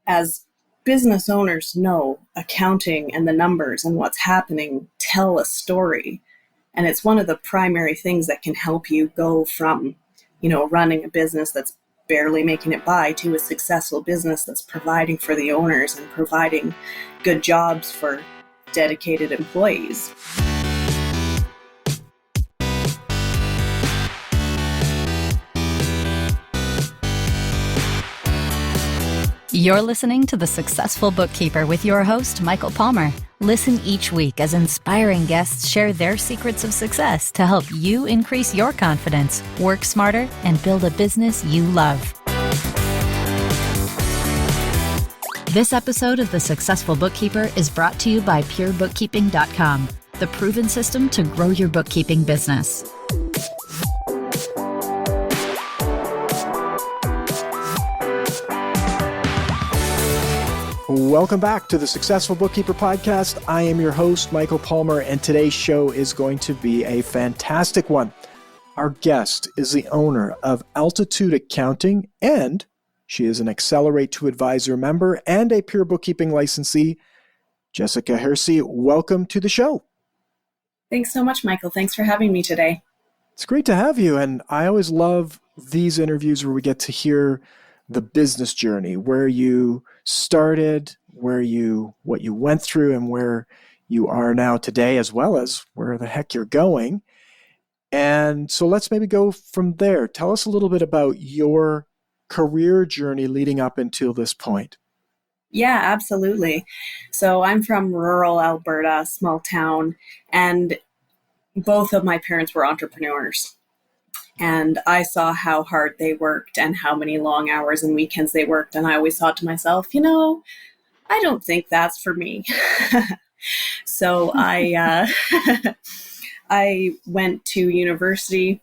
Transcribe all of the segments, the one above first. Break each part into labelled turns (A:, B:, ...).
A: as business owners know, accounting and the numbers and what's happening tell a story. And it's one of the primary things that can help you go from, running a business that's barely making it by to a successful business that's providing for the owners and providing good jobs for dedicated employees.
B: You're listening to The Successful Bookkeeper with your host, Michael Palmer. Listen each week as inspiring guests share their secrets of success to help you increase your confidence, work smarter, and build a business you love. This episode of The Successful Bookkeeper is brought to you by PureBookkeeping.com, the proven system to grow your bookkeeping business.
C: Welcome back to the Successful Bookkeeper Podcast. I am your host, Michael Palmer, and today's show is going to be a fantastic one. Our guest is the owner of Altitude Accounting, and she is an Accelerate to Advisor member and a Pure Bookkeeping licensee. Jessica Hearsey, welcome to the show.
A: Thanks so much, Michael. Thanks for having me today.
C: It's great to have you, and I always love these interviews where we get to hear the business journey, where you started, what you went through, and where you are now today, as well as where the heck you're going. And so let's maybe go from there. Tell us a little bit about your career journey leading up until this point.
A: Yeah, absolutely. So I'm from rural Alberta, small town, and both of my parents were entrepreneurs. And I saw how hard they worked and how many long hours and weekends they worked. And I always thought to myself, I don't think that's for me. So I went to university,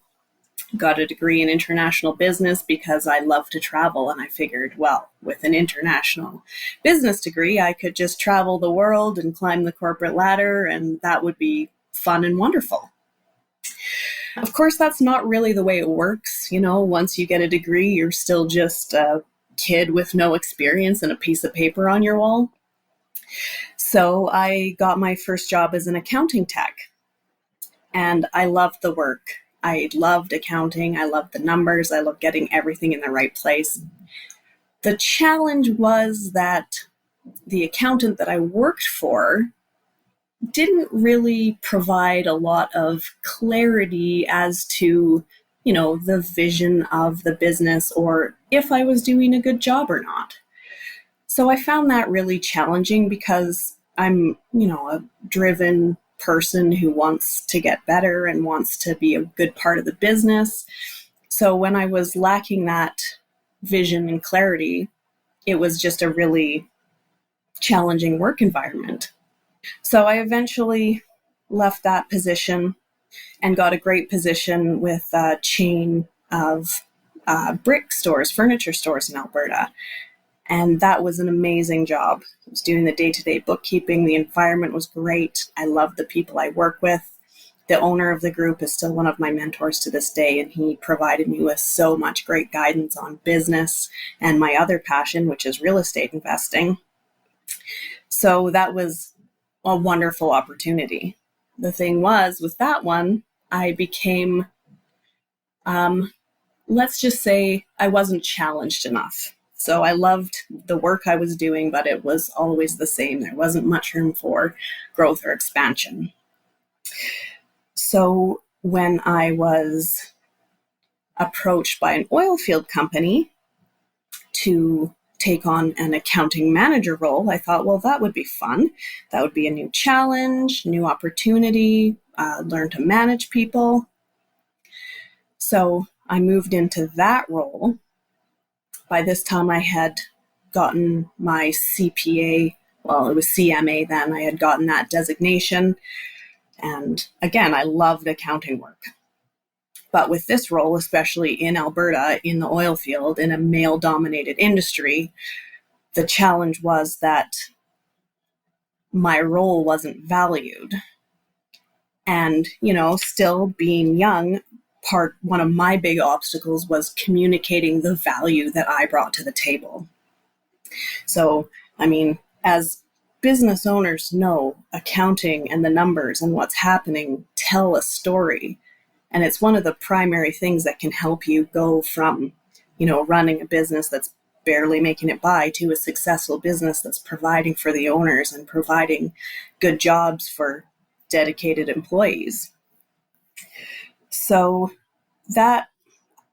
A: got a degree in international business because I love to travel. And I figured, well, with an international business degree, I could just travel the world and climb the corporate ladder, and that would be fun and wonderful. Of course, that's not really the way it works. Once you get a degree, you're still just a kid with no experience and a piece of paper on your wall. So I got my first job as an accounting tech, and I loved the work. I loved accounting. I loved the numbers. I loved getting everything in the right place. The challenge was that the accountant that I worked for didn't really provide a lot of clarity as to, the vision of the business or if I was doing a good job or not. So I found that really challenging because I'm, a driven person who wants to get better and wants to be a good part of the business. So when I was lacking that vision and clarity, it was just a really challenging work environment. So I eventually left that position and got a great position with a chain of brick stores, furniture stores in Alberta. And that was an amazing job. I was doing the day-to-day bookkeeping. The environment was great. I loved the people I work with. The owner of the group is still one of my mentors to this day, and he provided me with so much great guidance on business and my other passion, which is real estate investing. So that was a wonderful opportunity. The thing was, with that one, I became, let's just say I wasn't challenged enough. So I loved the work I was doing, but it was always the same. There wasn't much room for growth or expansion. So when I was approached by an oil field company to take on an accounting manager role, I thought, well, that would be fun. That would be a new challenge, new opportunity, learn to manage people. So I moved into that role. By this time I had gotten my CPA, well, it was CMA then. I had gotten that designation. And again, I loved accounting work. But with this role, especially in Alberta, in the oil field, in a male-dominated industry, the challenge was that my role wasn't valued. And, still being young, one of my big obstacles was communicating the value that I brought to the table. So, I mean, as business owners know, accounting and the numbers and what's happening tell a story. And it's one of the primary things that can help you go from, running a business that's barely making it by to a successful business that's providing for the owners and providing good jobs for dedicated employees. So that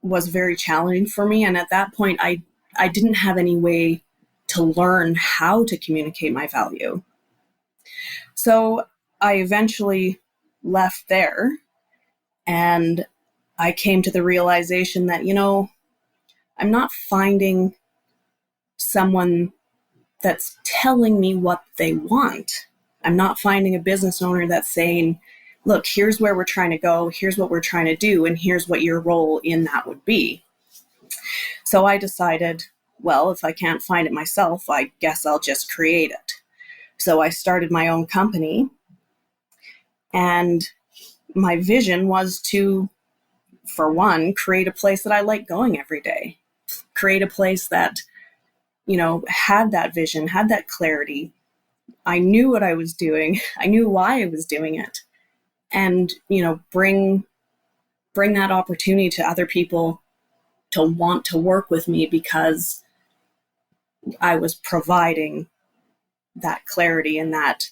A: was very challenging for me. And at that point, I didn't have any way to learn how to communicate my value. So I eventually left there, and I came to the realization that, I'm not finding someone that's telling me what they want. I'm not finding a business owner that's saying, look, here's where we're trying to go, here's what we're trying to do, and here's what your role in that would be. So I decided, well, if I can't find it myself, I guess I'll just create it. So I started my own company, and my vision was to, for one, create a place that I like going every day, create a place that, had that vision, had that clarity. I knew what I was doing. I knew why I was doing it. And, bring that opportunity to other people to want to work with me because I was providing that clarity and that,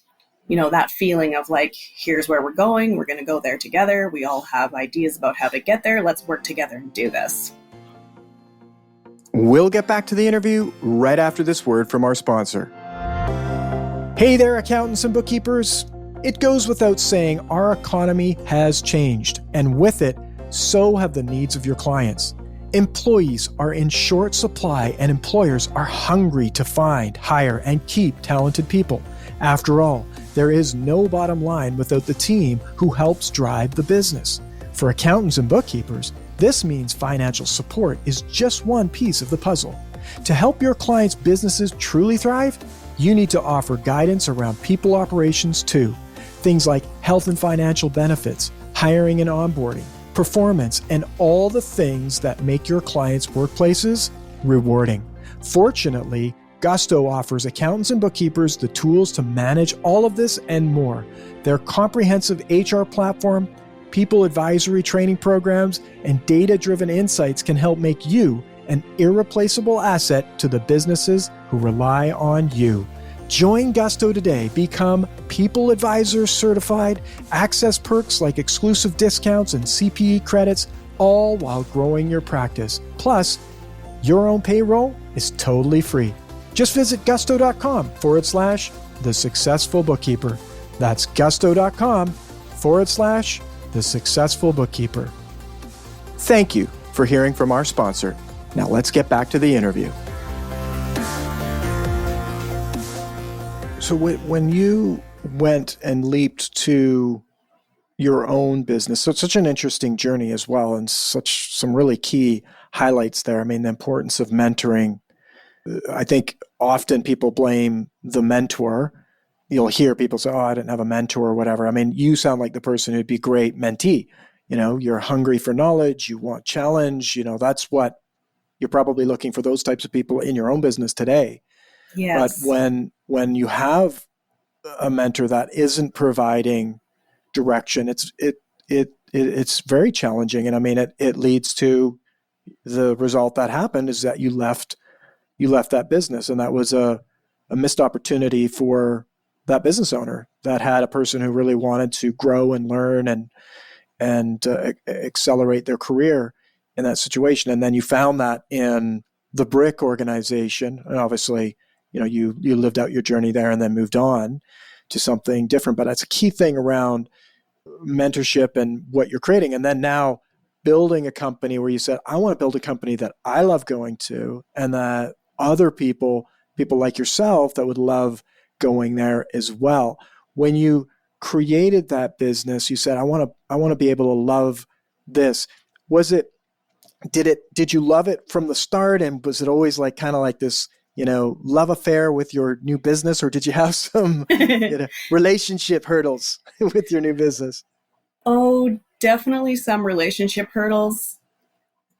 A: that feeling of like, here's where we're going. We're going to go there together. We all have ideas about how to get there. Let's work together and do this.
C: We'll get back to the interview right after this word from our sponsor. Hey there, accountants and bookkeepers. It goes without saying our economy has changed, and with it, so have the needs of your clients. Employees are in short supply, and employers are hungry to find, hire, and keep talented people. After all, there is no bottom line without the team who helps drive the business. For accountants and bookkeepers, this means financial support is just one piece of the puzzle. To help your clients' businesses truly thrive, you need to offer guidance around people operations too. Things like health and financial benefits, hiring and onboarding, performance, and all the things that make your clients' workplaces rewarding. Fortunately, Gusto offers accountants and bookkeepers the tools to manage all of this and more. Their comprehensive HR platform, people advisory training programs, and data-driven insights can help make you an irreplaceable asset to the businesses who rely on you. Join Gusto today. Become People Advisor certified, access perks like exclusive discounts and CPE credits, all while growing your practice. Plus, your own payroll is totally free. Just visit gusto.com/The Successful Bookkeeper. That's gusto.com/The Successful Bookkeeper. Thank you for hearing from our sponsor. Now let's get back to the interview. So when you went and leaped to your own business, so it's such an interesting journey as well, and some really key highlights there. I mean, the importance of mentoring. I think often people blame the mentor. You'll hear people say, oh, I didn't have a mentor or whatever. I mean, you sound like the person who'd be great mentee. You're hungry for knowledge, you want challenge, that's what you're probably looking for, those types of people in your own business today.
A: Yes.
C: But when you have a mentor that isn't providing direction, it's very challenging. And I mean, it leads to the result that happened is that you left that business, and that was a missed opportunity for that business owner that had a person who really wanted to grow and learn and accelerate their career in that situation. And then you found that in the brick organization, and obviously, you lived out your journey there and then moved on to something different. But that's a key thing around mentorship and what you're creating. And then now building a company where you said, I want to build a company that I love going to, and that other people like yourself that would love going there as well. When you created that business, you said, I want to be able to love this. Did you love it from the start? And was it always like kind of like this, love affair with your new business, or did you have some relationship hurdles with your new business?
A: Oh, definitely some relationship hurdles.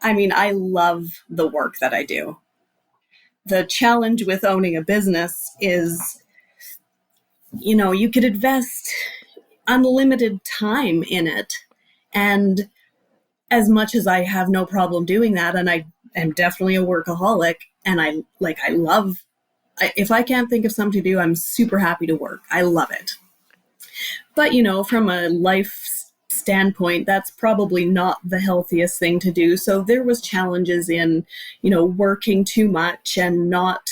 A: I mean, I love the work that I do. the challenge with owning a business is, you could invest unlimited time in it. And as much as I have no problem doing that, and I am definitely a workaholic, and if I can't think of something to do, I'm super happy to work. I love it. But, from a life standpoint, that's probably not the healthiest thing to do. So there was challenges in, working too much and not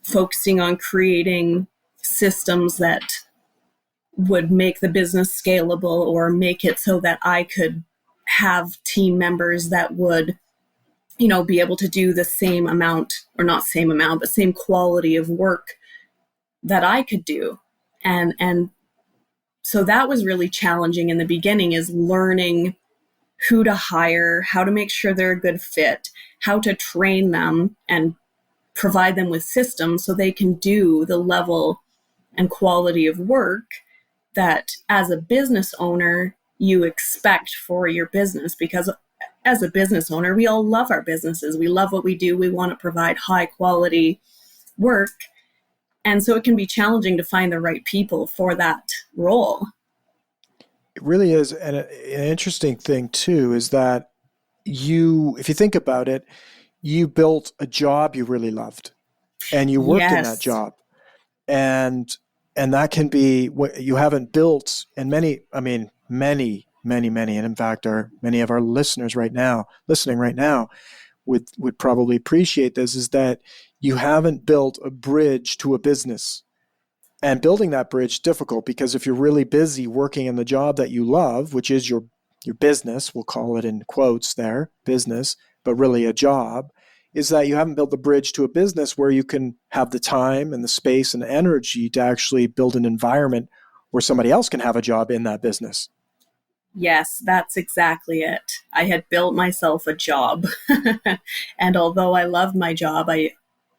A: focusing on creating systems that would make the business scalable or make it so that I could have team members that would, be able to do the same amount, or not same amount, but same quality of work that I could do. And so that was really challenging in the beginning, is learning who to hire, how to make sure they're a good fit, how to train them and provide them with systems so they can do the level and quality of work that as a business owner you expect for your business. Because as a business owner, we all love our businesses. We love what we do. We want to provide high quality work. And so it can be challenging to find the right people for that role.
C: It really is. And an interesting thing too is that if you think about it, you built a job you really loved and you worked in that job. And that can be what you haven't built. And many, and in fact, many of our listeners listening right now would probably appreciate this, is that you haven't built a bridge to a business. And building that bridge is difficult, because if you're really busy working in the job that you love, which is your business, we'll call it in quotes there, business, but really a job, is that you haven't built the bridge to a business where you can have the time and the space and the energy to actually build an environment where somebody else can have a job in that business.
A: Yes, that's exactly it. I had built myself a job. And although I loved my job,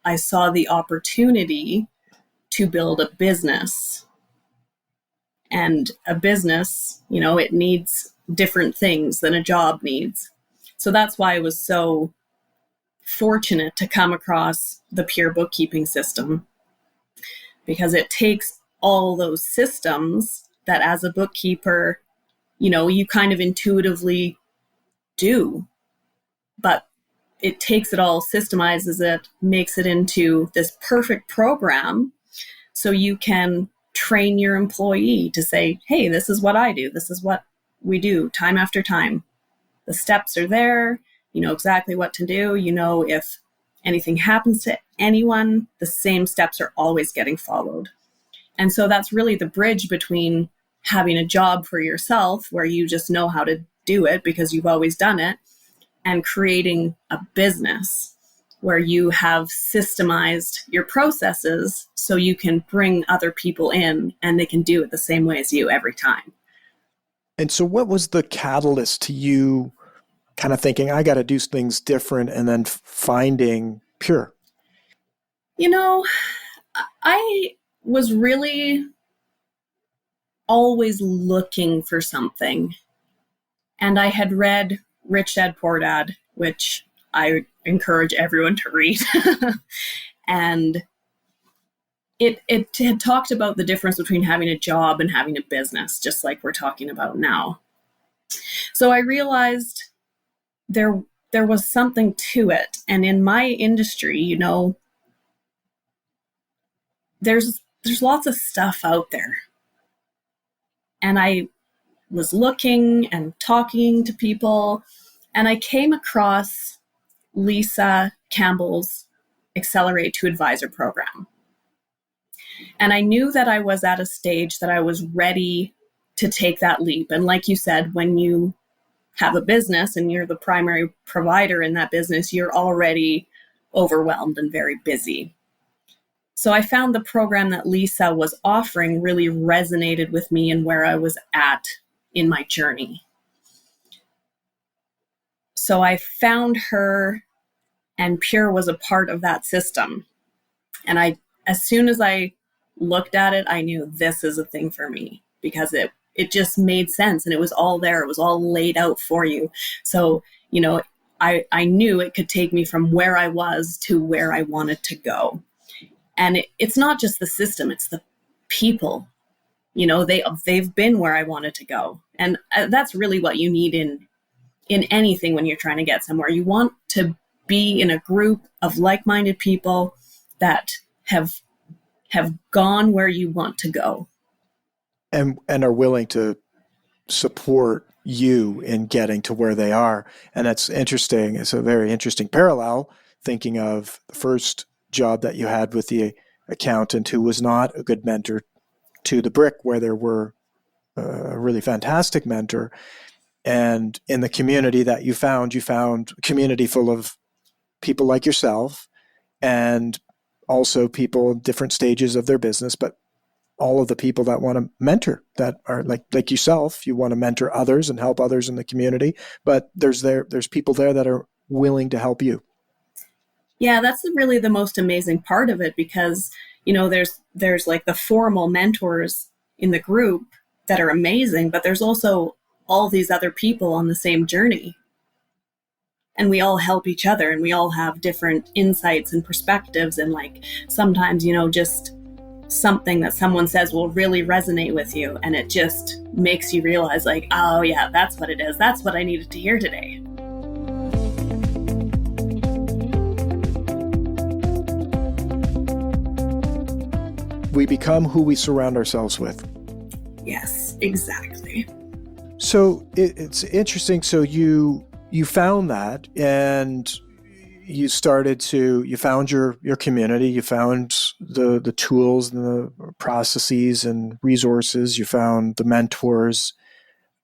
A: I saw the opportunity to build a business. And a business, it needs different things than a job needs. So that's why I was so fortunate to come across the Pure bookkeeping system, because it takes all those systems that as a bookkeeper, you kind of intuitively do, but it takes it all, systemizes it, makes it into this perfect program so you can train your employee to say, hey, this is what I do. This is what we do time after time. The steps are there. You know exactly what to do. If anything happens to anyone, the same steps are always getting followed. And so that's really the bridge between having a job for yourself where you just know how to do it because you've always done it, and creating a business where you have systemized your processes so you can bring other people in and they can do it the same way as you every time.
C: And so what was the catalyst to you kind of thinking, I got to do things different, and then finding Pure?
A: I was really always looking for something. And I had read Rich Dad Poor Dad, which I encourage everyone to read. And it had talked about the difference between having a job and having a business, just like we're talking about now. So I realized there was something to it. And in my industry, there's lots of stuff out there. And I was looking and talking to people, and I came across Lisa Campbell's Accelerate to Advisor program. And I knew that I was at a stage that I was ready to take that leap. And like you said, when you have a business and you're the primary provider in that business, you're already overwhelmed and very busy. So I found the program that Lisa was offering really resonated with me and where I was at in my journey. So I found her, and Pure was a part of that system. And as soon as I looked at it, I knew this is a thing for me, because it just made sense and it was all there. It was all laid out for you. So, I knew it could take me from where I was to where I wanted to go. And it's not just the system, it's the people. You know, they've been where I wanted to go. And that's really what you need in anything when you're trying to get somewhere. You want to be in a group of like-minded people that have gone where you want to go.
C: And are willing to support you in getting to where they are. And that's interesting. It's a very interesting parallel, thinking of the first job that you had with the accountant who was not a good mentor, to the brick where there were a really fantastic mentor. And in the community that you found a community full of people like yourself, and also people in different stages of their business, but all of the people that want to mentor, that are like yourself, you want to mentor others and help others in the community, but there's people there that are willing to help you.
A: Yeah, that's really the most amazing part of it, because, you know, there's like the formal mentors in the group that are amazing, but there's also all these other people on the same journey. And we all help each other, and we all have different insights and perspectives. And like sometimes, you know, just something that someone says will really resonate with you, and it just makes you realize like, oh yeah, that's what it is. That's what I needed to hear today.
C: We become who we surround ourselves with.
A: Yes, exactly.
C: So it's interesting. So you found that, and you found your community, you found the tools and the processes and resources, you found the mentors.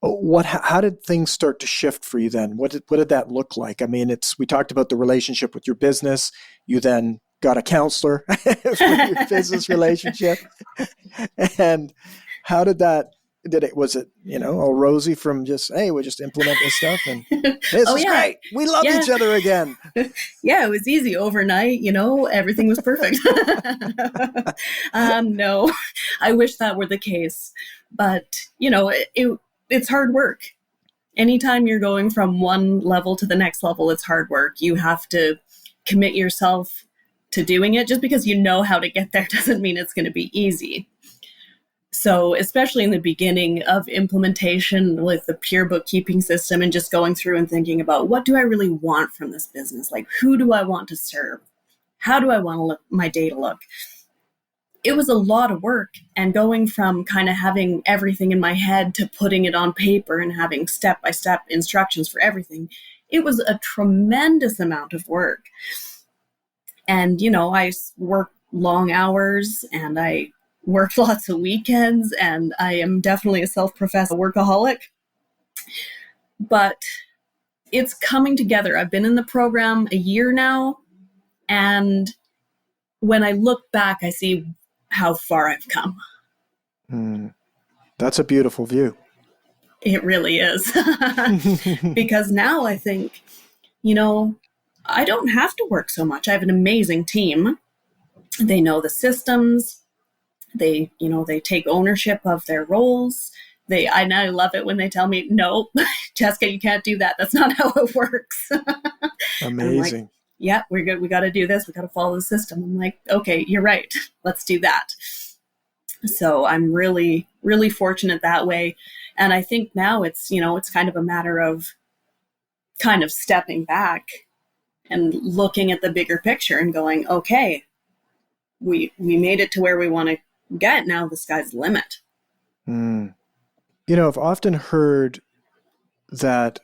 C: How did things start to shift for you then? What did that look like? I mean, we talked about the relationship with your business. You then got a counselor for your business relationship. And how did that, was it, you know, all rosy from just, hey, we just implement this stuff and this is great. We love each other again.
A: Yeah, it was easy overnight, you know, everything was perfect. No, I wish that were the case. But, you know, it's hard work. Anytime you're going from one level to the next level, it's hard work. You have to commit yourself to doing it. Just because you know how to get there doesn't mean it's going to be easy. So especially in the beginning of implementation with the pure bookkeeping system, and just going through and thinking about, what do I really want from this business? Like, who do I want to serve? How do I want my day to look? It was a lot of work, and going from kind of having everything in my head to putting it on paper and having step-by-step instructions for everything, it was a tremendous amount of work. And, you know, I work long hours, and I work lots of weekends, and I am definitely a self-professed workaholic. But it's coming together. I've been in the program a year now, and when I look back, I see how far I've come.
C: That's a beautiful view.
A: It really is. Because now I think, you know, I don't have to work so much. I have an amazing team. They know the systems. They take ownership of their roles. I love it when they tell me, no, Jessica, you can't do that. That's not how it works.
C: Amazing.
A: Like, yeah, we're good. We got to do this. We got to follow the system. I'm like, okay, you're right. Let's do that. So I'm really, really fortunate that way. And I think now it's kind of a matter of kind of stepping back and looking at the bigger picture and going, okay, we made it to where we want to get. Now the sky's the limit.
C: You know, I've often heard that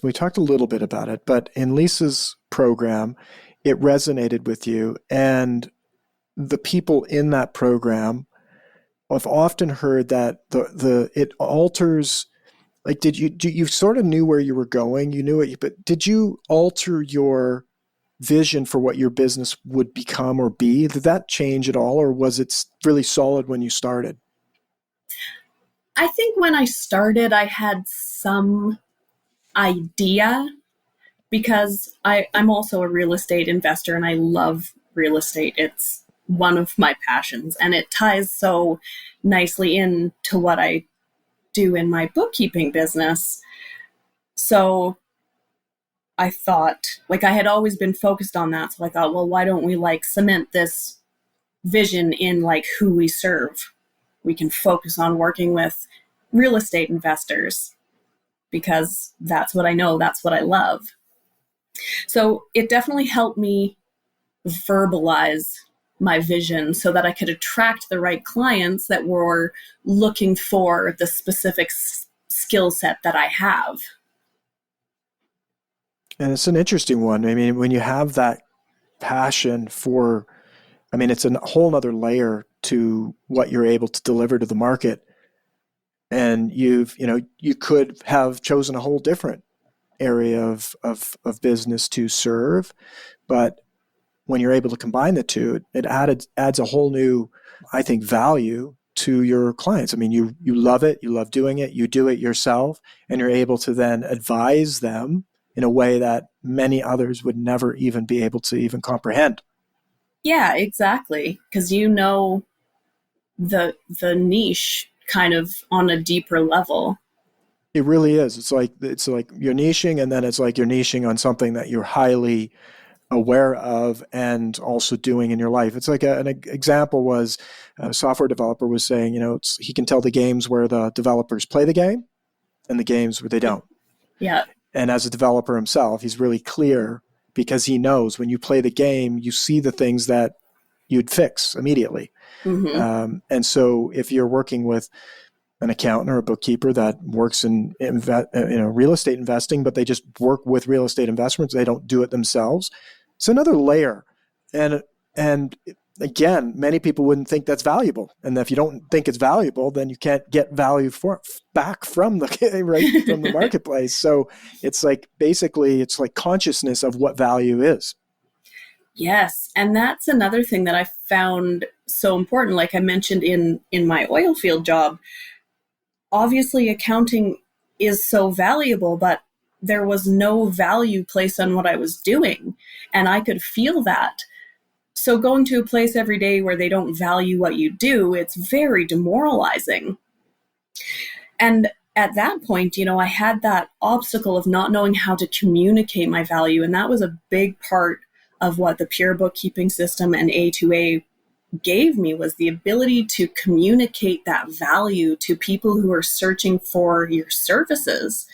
C: we talked a little bit about it, but in Lisa's program, it resonated with you, and the people in that program, I've often heard that it alters. Like, you sort of knew where you were going, you knew it, but did you alter your vision for what your business would become or be? Did that change at all, or was it really solid when you started?
A: I think when I started, I had some idea, because I'm also a real estate investor, and I love real estate. It's one of my passions, and it ties so nicely into what I do in my bookkeeping business. So I thought, like, I had always been focused on that. So I thought, well, why don't we like cement this vision in like who we serve? We can focus on working with real estate investors because that's what I know, that's what I love. So it definitely helped me verbalize my vision so that I could attract the right clients that were looking for the specific skill set that I have.
C: And it's an interesting one. I mean, when you have that passion for, I mean, it's a whole other layer to what you're able to deliver to the market. And you could have chosen a whole different area of business to serve. But when you're able to combine the two, it adds a whole new, I think, value to your clients. I mean, you love it, you love doing it, you do it yourself, and you're able to then advise them in a way that many others would never even be able to even comprehend.
A: Yeah, exactly. Because you know the niche kind of on a deeper level.
C: It really is. It's like you're niching, and then it's like you're niching on something that you're highly aware of and also doing in your life. It's like an example was a software developer was saying, he can tell the games where the developers play the game and the games where they don't.
A: Yeah.
C: And as a developer himself, he's really clear because he knows when you play the game, you see the things that you'd fix immediately.
A: Mm-hmm.
C: And so if you're working with an accountant or a bookkeeper that works in real estate investing, but they just work with real estate investments, they don't do it themselves. It's another layer. And again, many people wouldn't think that's valuable. And if you don't think it's valuable, then you can't get value back from from the marketplace. So it's like, basically, it's like consciousness of what value is.
A: Yes. And that's another thing that I found so important. Like I mentioned in my oil field job, obviously accounting is so valuable, but there was no value placed on what I was doing. And I could feel that. So going to a place every day where they don't value what you do, it's very demoralizing. And at that point, I had that obstacle of not knowing how to communicate my value. And that was a big part of what the pure bookkeeping system and A2A gave me, was the ability to communicate that value to people who are searching for your services.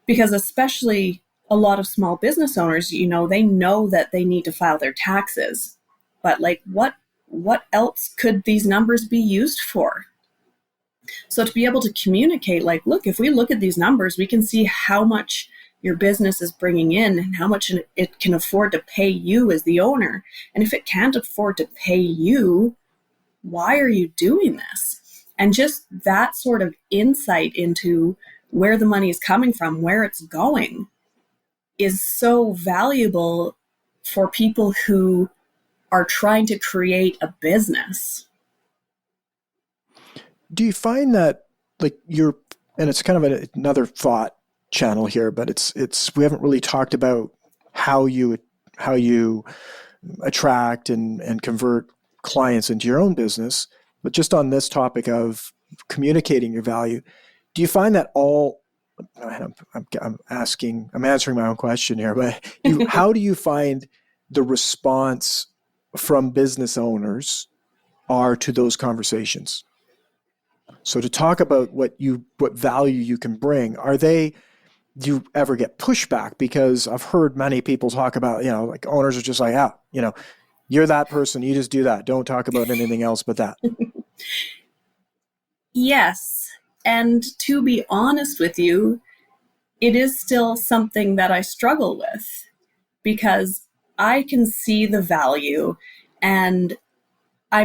A: Because especially a lot of small business owners, they know that they need to file their taxes, but like what else could these numbers be used for? So to be able to communicate, like, look, if we look at these numbers, we can see how much your business is bringing in and how much it can afford to pay you as the owner. And if it can't afford to pay you, why are you doing this? And just that sort of insight into where the money is coming from, where it's going, is so valuable for people who are trying to create a business.
C: Do you find that, like, and it's kind of another thought channel here, but it's we haven't really talked about how you attract and convert clients into your own business, but just on this topic of communicating your value, do you find that I'm answering my own question here, but how do you find the response from business owners are to those conversations? So to talk about what value you can bring, do you ever get pushback? Because I've heard many people talk about, like owners are just like, you're that person, you just do that. Don't talk about anything else but that.
A: Yes. And to be honest with you, it is still something that I struggle with, because I can see the value, and I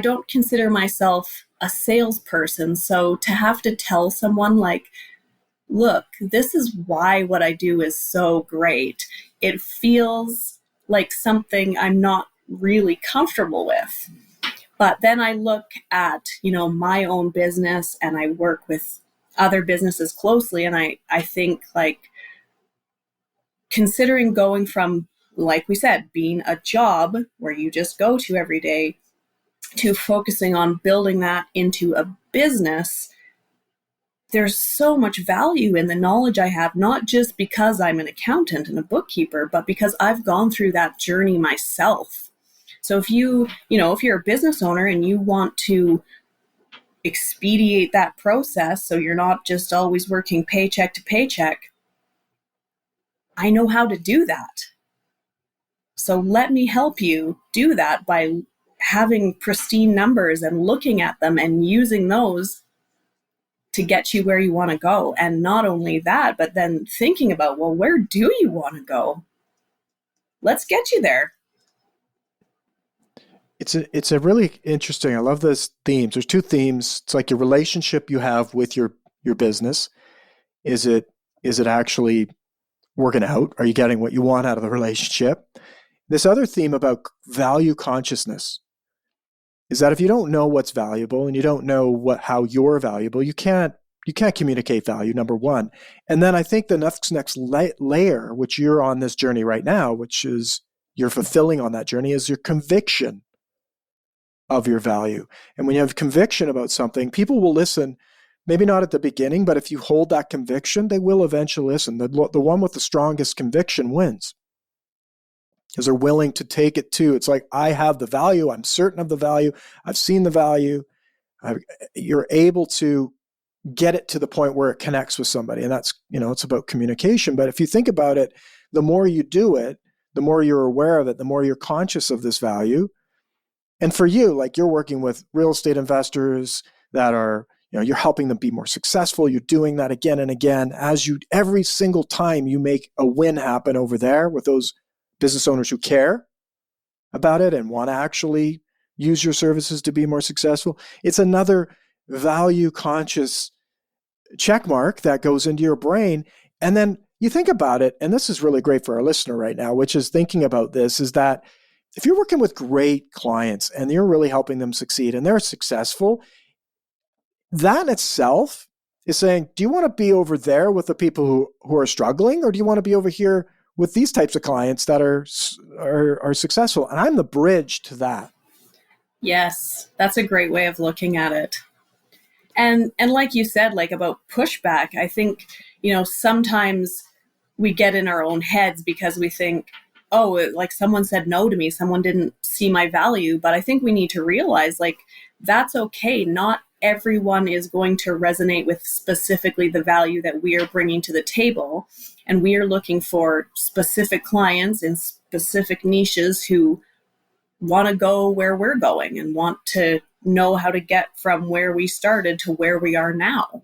A: don't consider myself a salesperson. So to have to tell someone like, look, this is why what I do is so great, it feels like something I'm not really comfortable with. But then I look at, my own business, and I work with other businesses closely. And I think, like, considering going from, like we said, being a job where you just go to every day, to focusing on building that into a business, there's so much value in the knowledge I have, not just because I'm an accountant and a bookkeeper, but because I've gone through that journey myself. So if if you're a business owner and you want to expedite that process so you're not just always working paycheck to paycheck, I know how to do that. So let me help you do that by having pristine numbers and looking at them and using those to get you where you want to go. And not only that, but then thinking about, well, where do you want to go? Let's get you there.
C: It's a really interesting, I love those themes. There's two themes. It's like your relationship you have with your business. Is it actually working out? Are you getting what you want out of the relationship? This other theme about value consciousness is that if you don't know what's valuable and you don't know how you're valuable, you can't communicate value, number one. And then I think the next layer, which you're on this journey right now, which is you're fulfilling on that journey, is your conviction of your value. And when you have conviction about something, people will listen, maybe not at the beginning, but if you hold that conviction, they will eventually listen. The one with the strongest conviction wins, because they're willing to take it to, it's like, I have the value, I'm certain of the value, I've seen the value. You're able to get it to the point where it connects with somebody. And that's, it's about communication. But if you think about it, the more you do it, the more you're aware of it, the more you're conscious of this value. And for you, like, you're working with real estate investors that are, you're helping them be more successful. You're doing that again and again every single time you make a win happen over there with those business owners who care about it and want to actually use your services to be more successful. It's another value conscious check mark that goes into your brain. And then you think about it, and this is really great for our listener right now, which is thinking about this, is that if you're working with great clients and you're really helping them succeed and they're successful, that in itself is saying, do you want to be over there with the people who are struggling, or do you want to be over here with these types of clients that are successful? And I'm the bridge to that.
A: Yes, that's a great way of looking at it. And like you said, like about pushback, I think, sometimes we get in our own heads because we think, oh, like someone said no to me, someone didn't see my value. But I think we need to realize, like, that's okay. Not everyone is going to resonate with specifically the value that we are bringing to the table. And we are looking for specific clients in specific niches who want to go where we're going and want to know how to get from where we started to where we are now.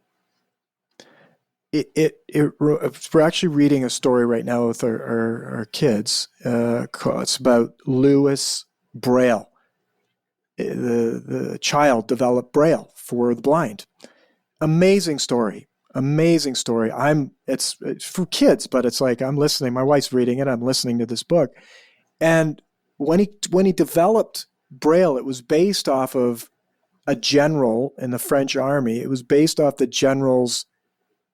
C: We're actually reading a story right now with our kids. It's about Louis Braille. The child developed Braille for the blind. Amazing story. It's for kids, but it's like, I'm listening. My wife's reading it. I'm listening to this book. And when he developed Braille, it was based off of a general in the French army. It was based off the general's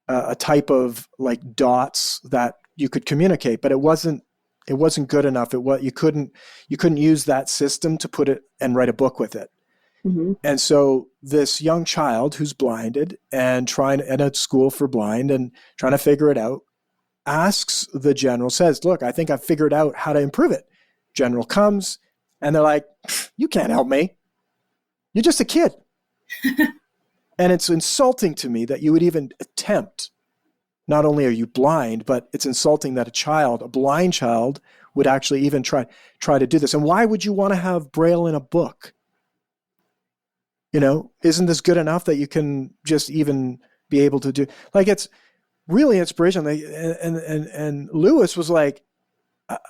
C: a type of like dots that you could communicate, but it wasn't good enough. You couldn't use that system to put it and write a book with it. Mm-hmm. And so this young child who's blinded and trying at a school for blind and trying to figure it out, asks the general, says, look, I think I've figured out how to improve it. General comes and they're like, you can't help me. You're just a kid. And it's insulting to me that you would even attempt. Not only are you blind, but it's insulting that a blind child, would actually even try to do this. And why would you want to have Braille in a book? Isn't this good enough that you can just even be able to do? Like, it's really inspirational. And Lewis was like,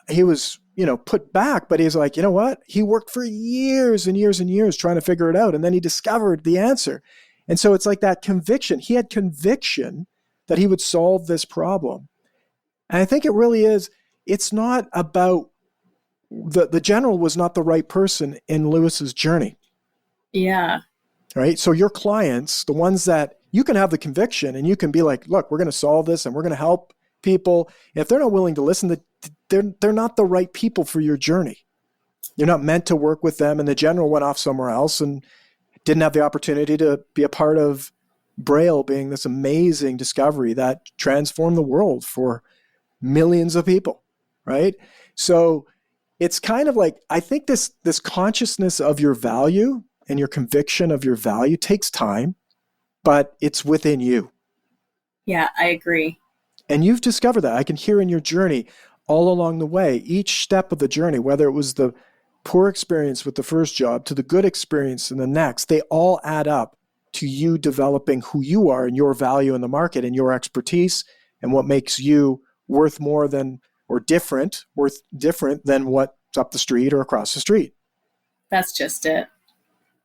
C: he was, put back, but he's like, you know what? He worked for years and years and years trying to figure it out. And then he discovered the answer. And so it's like that conviction. He had conviction that he would solve this problem. And I think it really is, it's not about, the general was not the right person in Lewis's journey.
A: Yeah.
C: Right? So your clients, the ones that you can have the conviction and you can be like, look, we're going to solve this and we're going to help people. If they're not willing to listen, they're not the right people for your journey. You're not meant to work with them. And the general went off somewhere else and didn't have the opportunity to be a part of Braille being this amazing discovery that transformed the world for millions of people, right? So it's kind of like, I think this consciousness of your value and your conviction of your value takes time, but it's within you.
A: Yeah, I agree.
C: And you've discovered that. I can hear in your journey all along the way, each step of the journey, whether it was the poor experience with the first job to the good experience in the next, they all add up to you developing who you are and your value in the market and your expertise and what makes you worth more than, or worth different than what's up the street or across the street.
A: That's just it.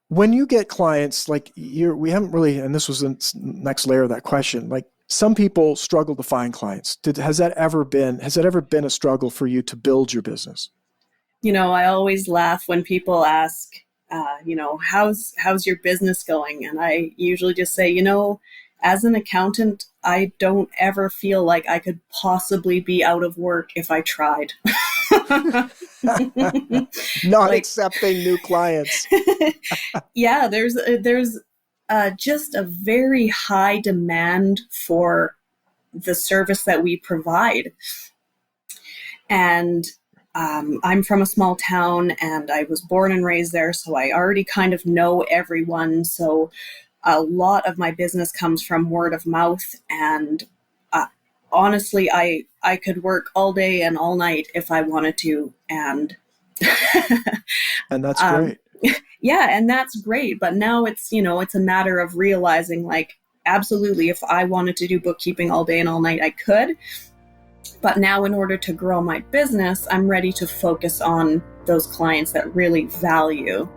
C: When you get clients, like we haven't really, and this was the next layer of that question, like some people struggle to find clients. Has that ever been a struggle for you to build your business?
A: I always laugh when people ask, how's your business going? And I usually just say, as an accountant, I don't ever feel like I could possibly be out of work if I tried.
C: Not accepting new clients.
A: Yeah, there's just a very high demand for the service that we provide. And I'm from a small town and I was born and raised there, so I already kind of know everyone. So a lot of my business comes from word of mouth. And honestly, I could work all day and all night if I wanted to. And
C: and that's great.
A: Yeah, and that's great. But now it's a matter of realizing, like, absolutely, if I wanted to do bookkeeping all day and all night, I could. But now in order to grow my business, I'm ready to focus on those clients that really value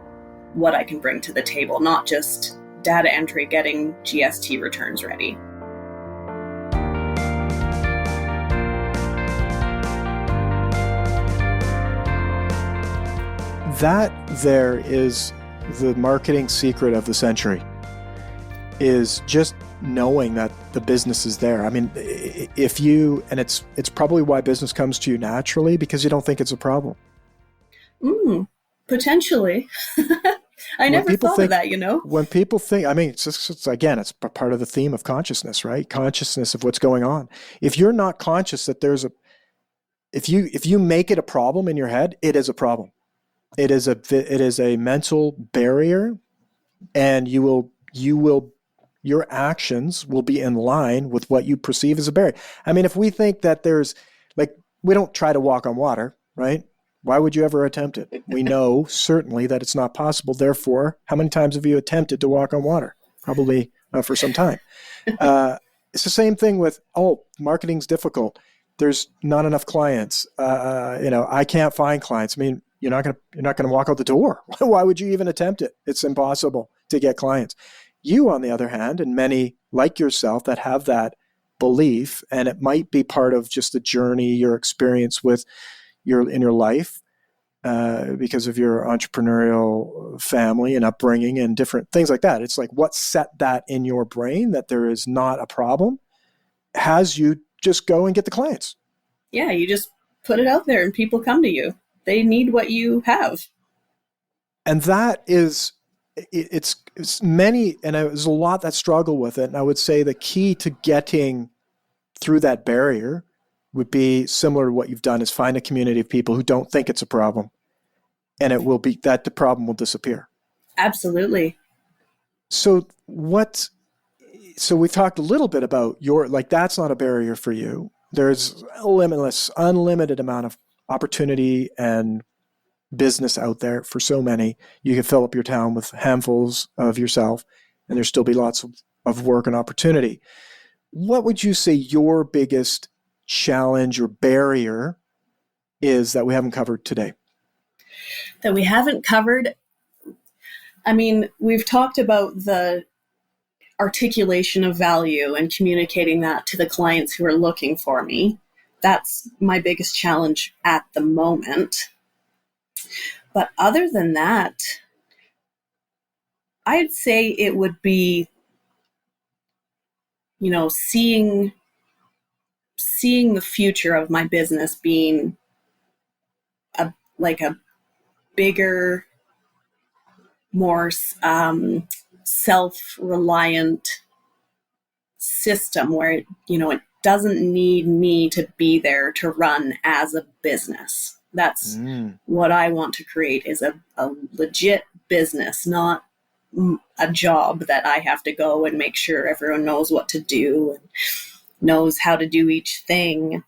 A: what I can bring to the table, not just data entry, getting GST returns ready.
C: That there is the marketing secret of the century, is just knowing that the business is there. I mean, if you, and it's probably why business comes to you naturally, because you don't think it's a problem.
A: Potentially. I never thought of that,
C: When people think, I mean, it's again, it's part of the theme of consciousness, right? Consciousness of what's going on. If you're not conscious that if you make it a problem in your head, it is a problem. It is a mental barrier, and your actions will be in line with what you perceive as a barrier. I mean, if we think that we don't try to walk on water, right? Why would you ever attempt it? We know certainly that it's not possible. Therefore, how many times have you attempted to walk on water? Probably for some time. It's the same thing with, marketing's difficult. There's not enough clients. I can't find clients. I mean, you're not going to walk out the door. Why would you even attempt it? It's impossible to get clients. You, on the other hand, and many like yourself that have that belief, and it might be part of just the journey, your experience with in your life, because of your entrepreneurial family and upbringing and different things like that. It's like, what set that in your brain that there is not a problem has you just go and get the clients.
A: Yeah, you just put it out there and people come to you. They need what you have.
C: And that is, it's many, and there's a lot that struggle with it. And I would say the key to getting through that barrier would be similar to what you've done, is find a community of people who don't think it's a problem. And it will be that the problem will disappear. Absolutely. So we've talked a little bit about that's not a barrier for you. There's unlimited amount of opportunity and business out there for so many. You can fill up your town with handfuls of yourself, and there'll still be lots of work and opportunity. What would you say your biggest challenge or barrier is that we haven't covered today?
A: That we haven't covered? I mean, we've talked about the articulation of value and communicating that to the clients who are looking for me. That's my biggest challenge at the moment. But other than that, I'd say it would be, seeing the future of my business being a bigger, more self-reliant system where, it doesn't need me to be there to run as a business. That's what I want to create, is a legit business, not a job that I have to go and make sure everyone knows what to do and knows how to do each thing.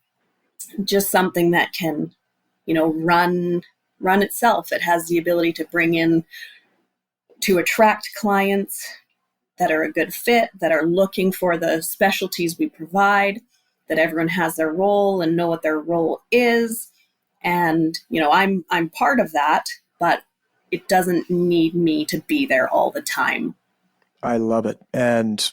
A: Just something that can, run itself. It has the ability to attract clients that are a good fit, that are looking for the specialties we provide, that everyone has their role and know what their role is. And, I'm part of that, but it doesn't need me to be there all the time.
C: I love it. And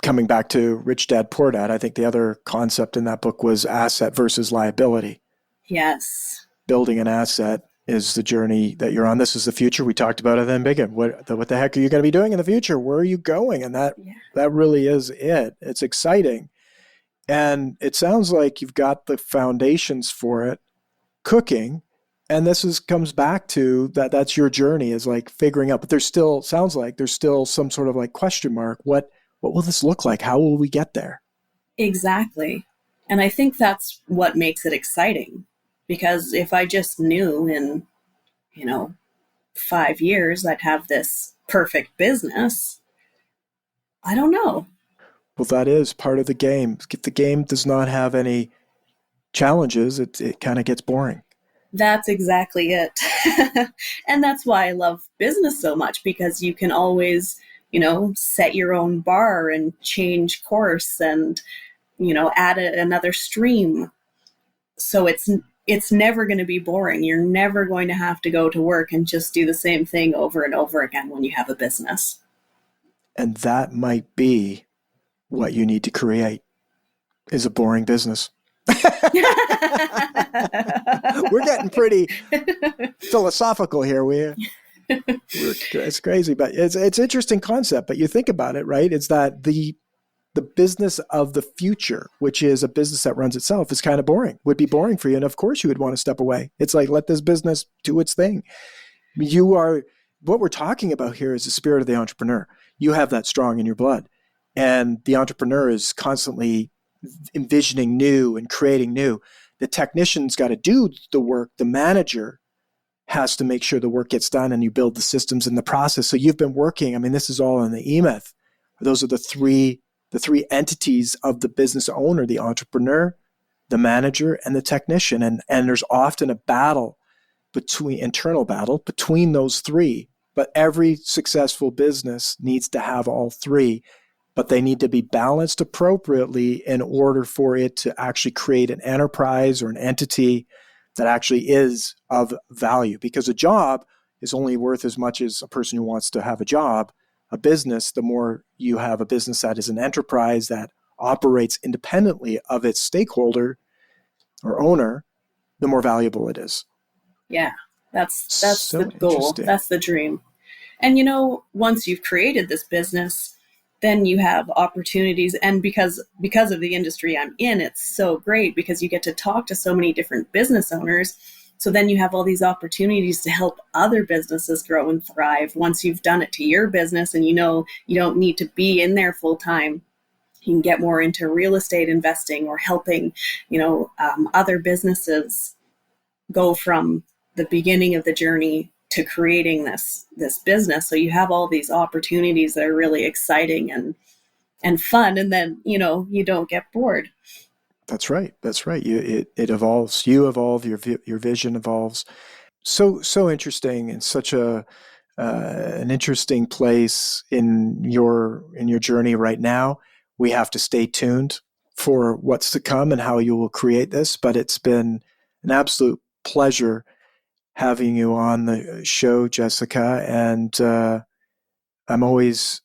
C: coming back to Rich Dad, Poor Dad, I think the other concept in that book was asset versus liability.
A: Yes.
C: Building an asset is the journey that you're on. This is the future. We talked about it then, Biggin. What the heck are you going to be doing in the future? Where are you going? And that really is it. It's exciting. And it sounds like you've got the foundations for it cooking. And comes back to that's your journey, is like figuring out, but sounds like there's still some sort of like question mark. What will this look like? How will we get there?
A: Exactly. And I think that's what makes it exciting, because if I just knew in, 5 years, I'd have this perfect business, I don't know.
C: Well, that is part of the game. If the game does not have any challenges, it kind of gets boring.
A: That's exactly it. And that's why I love business so much, because you can always, set your own bar and change course and, add another stream. So it's never going to be boring. You're never going to have to go to work and just do the same thing over and over again when you have a business.
C: And that might be what you need to create, is a boring business. We're getting pretty philosophical here. It's crazy, but it's an interesting concept. But you think about it, right? It's that the business of the future, which is a business that runs itself, is kind of boring. Would be boring for you, and of course you would want to step away. It's like, let this business do its thing. What we're talking about here is the spirit of the entrepreneur. You have that strong in your blood, and the entrepreneur is constantly envisioning new and creating new. The technician's got to do the work. The manager has to make sure the work gets done, and you build the systems and the process. So you've been working. This is all in the E-Myth. Those are the three entities of the business owner: the entrepreneur, the manager, and the technician. And there's often a internal battle between those three. But every successful business needs to have all three, but they need to be balanced appropriately in order for it to actually create an enterprise or an entity that actually is of value. Because a job is only worth as much as a person who wants to have a job. A business, the more you have a business that is an enterprise that operates independently of its stakeholder or owner, the more valuable it is.
A: Yeah, that's so the goal. That's the dream. And once you've created this business, then you have opportunities. And because of the industry I'm in, it's so great because you get to talk to so many different business owners. So then you have all these opportunities to help other businesses grow and thrive. Once you've done it to your business and you don't need to be in there full time, you can get more into real estate investing or helping, other businesses go from the beginning of the journey to creating this business. So you have all these opportunities that are really exciting and fun. And then, you don't get bored. That's
C: right. It evolves. You evolve. Your vision evolves. So interesting, and such an interesting place in your journey right now. We have to stay tuned for what's to come and how you will create this. But it's been an absolute pleasure having you on the show, Jessica, and I'm always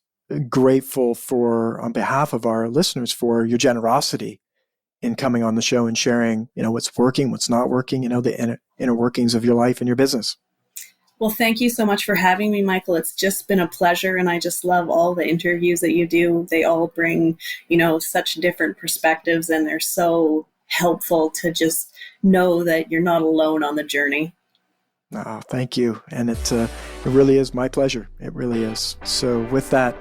C: grateful on behalf of our listeners, for your generosity in coming on the show and sharing, what's working, what's not working, the inner workings of your life and your business.
A: Well, thank you so much for having me, Michael. It's just been a pleasure, and I just love all the interviews that you do. They all bring, such different perspectives, and they're so helpful to just know that you're not alone on the journey.
C: Oh, thank you. And it really is my pleasure. It really is. So with that,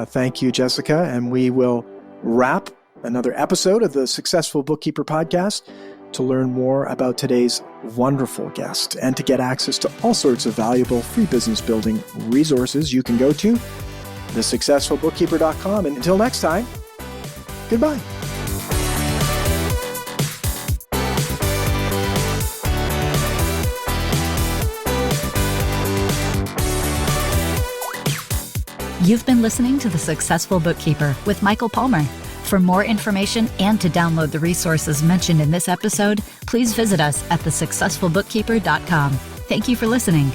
C: Thank you, Jessica. And we will wrap another episode of the Successful Bookkeeper podcast. To learn more about today's wonderful guest and to get access to all sorts of valuable free business building resources, you can go to thesuccessfulbookkeeper.com. And until next time, goodbye.
B: You've been listening to The Successful Bookkeeper with Michael Palmer. For more information and to download the resources mentioned in this episode, please visit us at thesuccessfulbookkeeper.com. Thank you for listening.